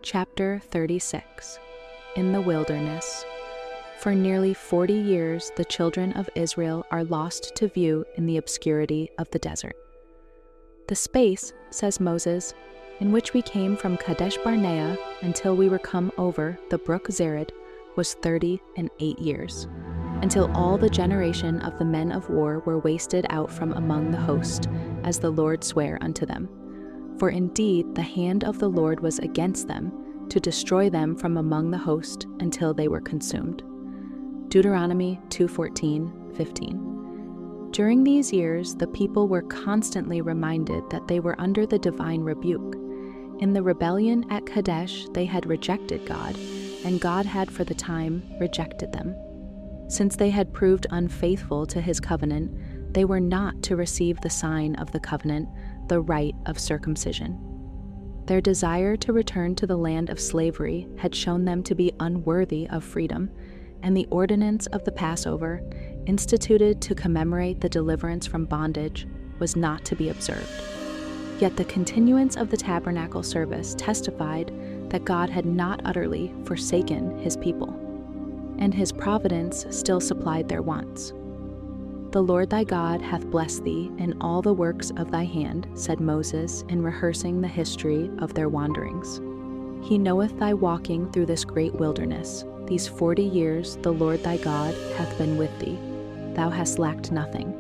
Chapter 36. In the Wilderness. For nearly 40 years the children of Israel are lost to view in the obscurity of the desert. The space, says Moses, in which we came from Kadesh Barnea until we were come over the brook Zered was 38 years, until all the generation of the men of war were wasted out from among the host, as the Lord sware unto them. For indeed the hand of the Lord was against them, to destroy them from among the host until they were consumed. Deuteronomy 2:14-15. During these years the people were constantly reminded that they were under the divine rebuke. In the rebellion at Kadesh they had rejected God, and God had for the time rejected them. Since they had proved unfaithful to his covenant, they were not to receive the sign of the covenant, the rite of circumcision. Their desire to return to the land of slavery had shown them to be unworthy of freedom, and the ordinance of the Passover, instituted to commemorate the deliverance from bondage, was not to be observed. Yet the continuance of the tabernacle service testified that God had not utterly forsaken his people, and his providence still supplied their wants. The Lord thy God hath blessed thee in all the works of thy hand, said Moses in rehearsing the history of their wanderings. He knoweth thy walking through this great wilderness. These 40 years the Lord thy God hath been with thee. Thou hast lacked nothing.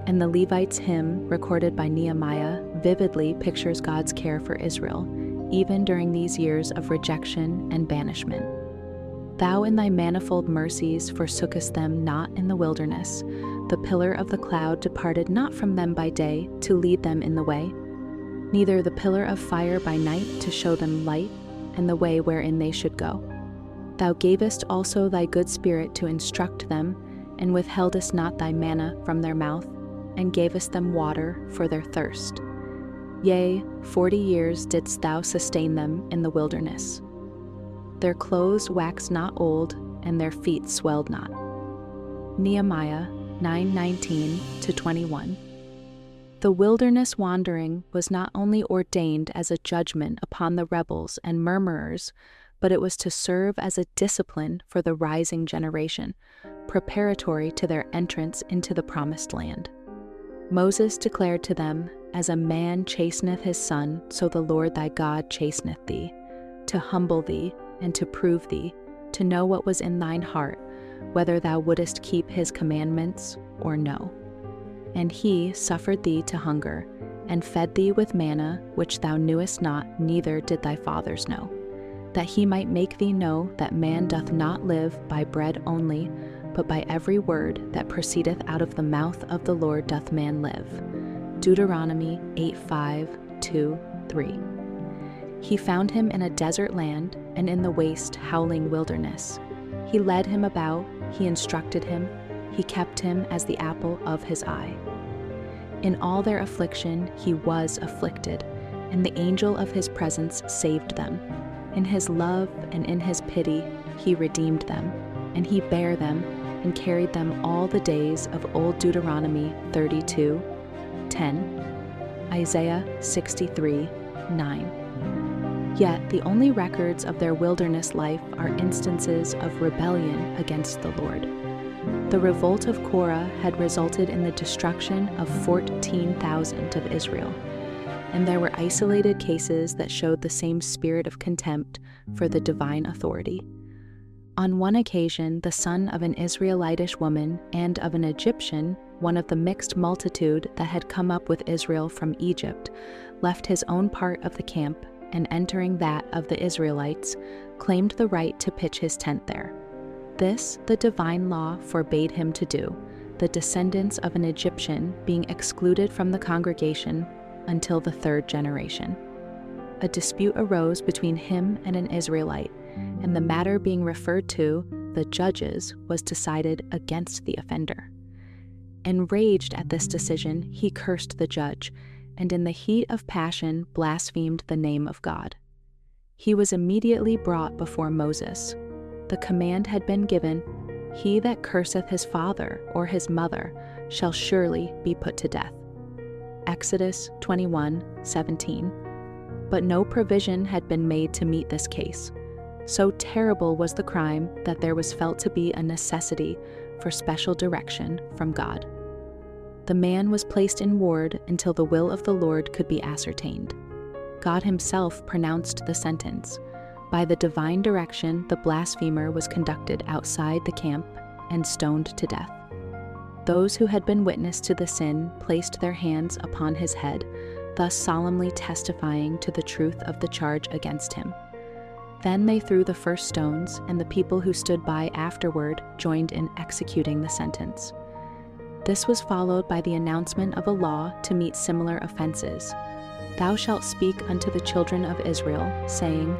And the Levites' hymn, recorded by Nehemiah, vividly pictures God's care for Israel, even during these years of rejection and banishment. Thou in thy manifold mercies forsookest them not in the wilderness. The pillar of the cloud departed not from them by day to lead them in the way, neither the pillar of fire by night to show them light and the way wherein they should go. Thou gavest also thy good spirit to instruct them, and withheldest not thy manna from their mouth, and gavest them water for their thirst. Yea, 40 years didst thou sustain them in the wilderness. Their clothes waxed not old, and their feet swelled not. Nehemiah 9:19-21. The wilderness wandering was not only ordained as a judgment upon the rebels and murmurers, but it was to serve as a discipline for the rising generation, preparatory to their entrance into the promised land. Moses declared to them, "As a man chasteneth his son, so the Lord thy God chasteneth thee, to humble thee, and to prove thee, to know what was in thine heart, whether thou wouldest keep his commandments or no. And he suffered thee to hunger, and fed thee with manna which thou knewest not, neither did thy fathers know, that he might make thee know that man doth not live by bread only, but by every word that proceedeth out of the mouth of the Lord doth man live." Deuteronomy 8:5-3. He found him in a desert land and in the waste, howling wilderness. He led him about, he instructed him, he kept him as the apple of his eye. In all their affliction he was afflicted, and the angel of his presence saved them. In his love and in his pity he redeemed them, and he bare them and carried them all the days of old. Deuteronomy 32:10, Isaiah 63:9. Yet the only records of their wilderness life are instances of rebellion against the Lord. The revolt of Korah had resulted in the destruction of 14,000 of Israel, and there were isolated cases that showed the same spirit of contempt for the divine authority. On one occasion, the son of an Israelitish woman and of an Egyptian, one of the mixed multitude that had come up with Israel from Egypt, left his own part of the camp, and entering that of the Israelites, claimed the right to pitch his tent there. This the divine law forbade him to do, the descendants of an Egyptian being excluded from the congregation until the third generation. A dispute arose between him and an Israelite, and the matter being referred to the judges was decided against the offender. Enraged at this decision, he cursed the judge, and in the heat of passion blasphemed the name of God. He was immediately brought before Moses. The command had been given, "He that curseth his father or his mother shall surely be put to death." Exodus 21:17. but no provision had been made to meet this case. So terrible was the crime that there was felt to be a necessity for special direction from God. The man was placed in ward until the will of the Lord could be ascertained. God himself pronounced the sentence. By the divine direction, the blasphemer was conducted outside the camp and stoned to death. Those who had been witness to the sin placed their hands upon his head, thus solemnly testifying to the truth of the charge against him. Then they threw the first stones, and the people who stood by afterward joined in executing the sentence. This was followed by the announcement of a law to meet similar offenses. Thou shalt speak unto the children of Israel, saying,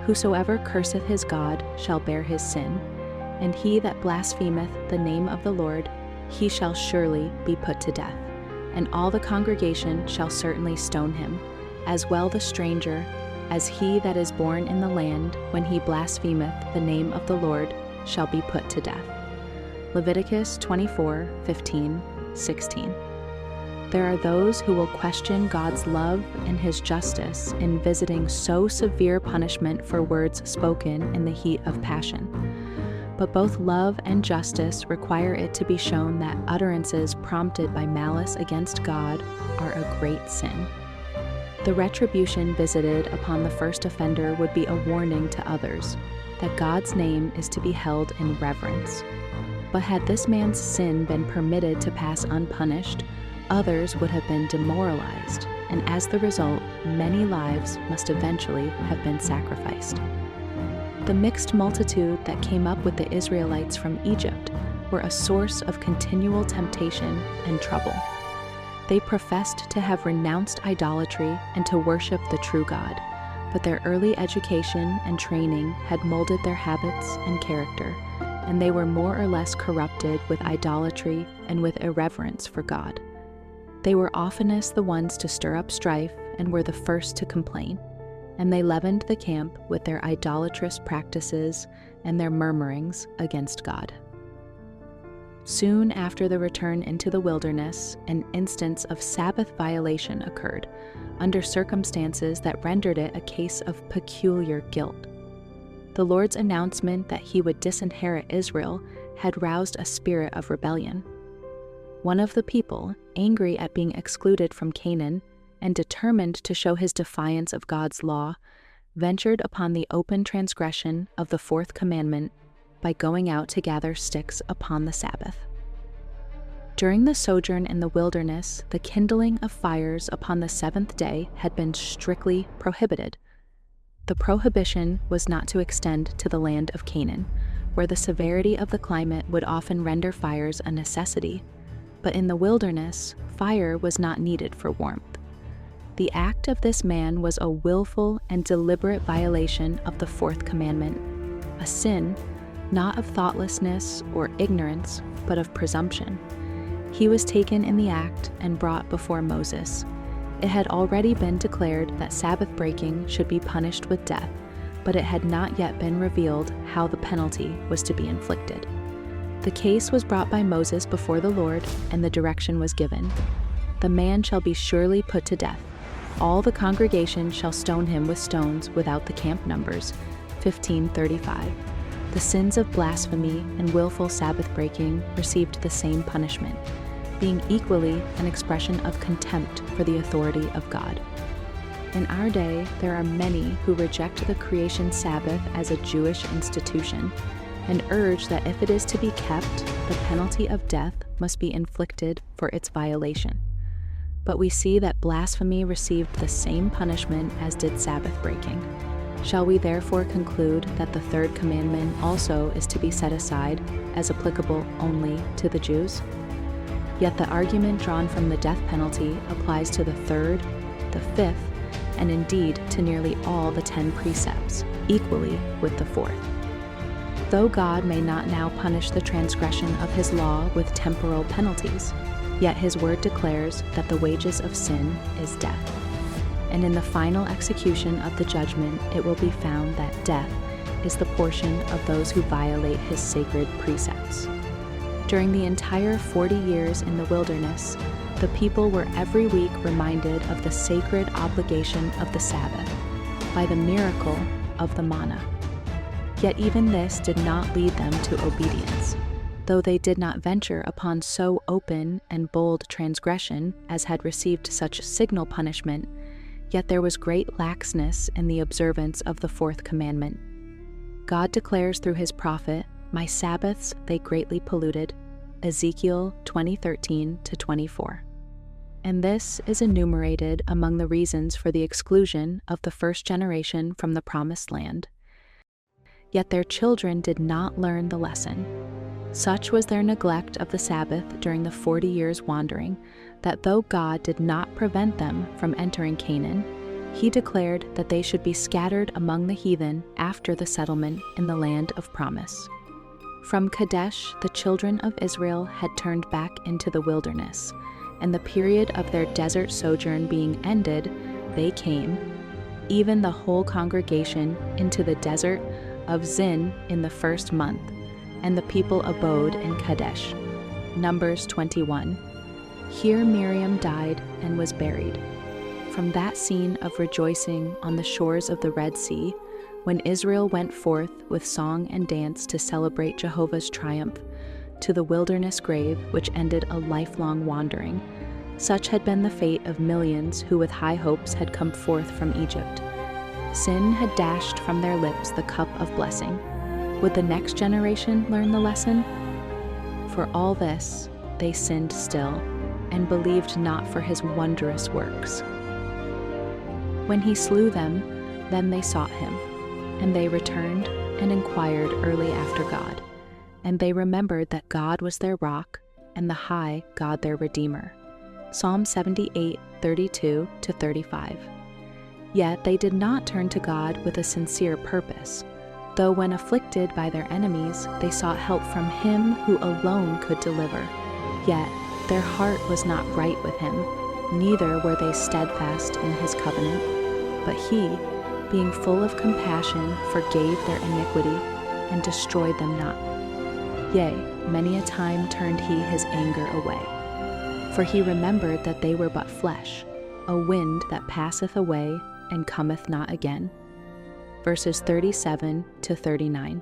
Whosoever curseth his God shall bear his sin, and he that blasphemeth the name of the Lord, he shall surely be put to death, and all the congregation shall certainly stone him, as well the stranger as he that is born in the land, when he blasphemeth the name of the Lord, shall be put to death. Leviticus 24:15-16. There are those who will question God's love and his justice in visiting so severe punishment for words spoken in the heat of passion. But both love and justice require it to be shown that utterances prompted by malice against God are a great sin. The retribution visited upon the first offender would be a warning to others that God's name is to be held in reverence. But had this man's sin been permitted to pass unpunished, others would have been demoralized, and as the result, many lives must eventually have been sacrificed. The mixed multitude that came up with the Israelites from Egypt were a source of continual temptation and trouble. They professed to have renounced idolatry and to worship the true God, but their early education and training had molded their habits and character, and they were more or less corrupted with idolatry and with irreverence for God. They were oftenest the ones to stir up strife and were the first to complain, and they leavened the camp with their idolatrous practices and their murmurings against God. Soon after the return into the wilderness, an instance of Sabbath violation occurred, under circumstances that rendered it a case of peculiar guilt. The Lord's announcement that he would disinherit Israel had roused a spirit of rebellion. One of the people, angry at being excluded from Canaan and determined to show his defiance of God's law, ventured upon the open transgression of the fourth commandment by going out to gather sticks upon the Sabbath. During the sojourn in the wilderness, the kindling of fires upon the seventh day had been strictly prohibited. The prohibition was not to extend to the land of Canaan, where the severity of the climate would often render fires a necessity, but in the wilderness, fire was not needed for warmth. The act of this man was a willful and deliberate violation of the fourth commandment, a sin not of thoughtlessness or ignorance, but of presumption. He was taken in the act and brought before Moses. It had already been declared that Sabbath breaking should be punished with death, but it had not yet been revealed how the penalty was to be inflicted. The case was brought by Moses before the Lord, and the direction was given. The man shall be surely put to death. All the congregation shall stone him with stones without the camp numbers. 15:35. The sins of blasphemy and willful Sabbath breaking received the same punishment, being equally an expression of contempt for the authority of God. In our day, there are many who reject the creation Sabbath as a Jewish institution and urge that if it is to be kept, the penalty of death must be inflicted for its violation. But we see that blasphemy received the same punishment as did Sabbath breaking. Shall we therefore conclude that the third commandment also is to be set aside as applicable only to the Jews? Yet the argument drawn from the death penalty applies to the third, the fifth, and indeed to nearly all the 10 precepts, equally with the fourth. Though God may not now punish the transgression of his law with temporal penalties, yet his word declares that the wages of sin is death. And in the final execution of the judgment, it will be found that death is the portion of those who violate his sacred precepts. During the entire 40 years in the wilderness, the people were every week reminded of the sacred obligation of the Sabbath by the miracle of the manna. Yet even this did not lead them to obedience, though they did not venture upon so open and bold transgression as had received such signal punishment. Yet there was great laxness in the observance of the fourth commandment. God declares through his prophet, "My Sabbaths they greatly polluted," Ezekiel 20:13-24. And this is enumerated among the reasons for the exclusion of the first generation from the promised land. Yet their children did not learn the lesson. Such was their neglect of the Sabbath during the 40 years wandering, that though God did not prevent them from entering Canaan, he declared that they should be scattered among the heathen after the settlement in the land of promise. From Kadesh, the children of Israel had turned back into the wilderness, and the period of their desert sojourn being ended, they came, even the whole congregation, into the desert of Zin in the first month, and the people abode in Kadesh. Numbers 21. Here Miriam died and was buried. From that scene of rejoicing on the shores of the Red Sea, when Israel went forth with song and dance to celebrate Jehovah's triumph, to the wilderness grave which ended a lifelong wandering, such had been the fate of millions who with high hopes had come forth from Egypt. Sin had dashed from their lips the cup of blessing. Would the next generation learn the lesson? For all this, they sinned still, and believed not for his wondrous works. When he slew them, then they sought him, and they returned and inquired early after God, and they remembered that God was their rock, and the high God their Redeemer. Psalm 78:32-35. Yet they did not turn to God with a sincere purpose, though when afflicted by their enemies, they sought help from him who alone could deliver. Yet their heart was not right with him, neither were they steadfast in his covenant. But he, being full of compassion, forgave their iniquity, and destroyed them not. Yea, many a time turned he his anger away. For he remembered that they were but flesh, a wind that passeth away and cometh not again. Verses 37-39.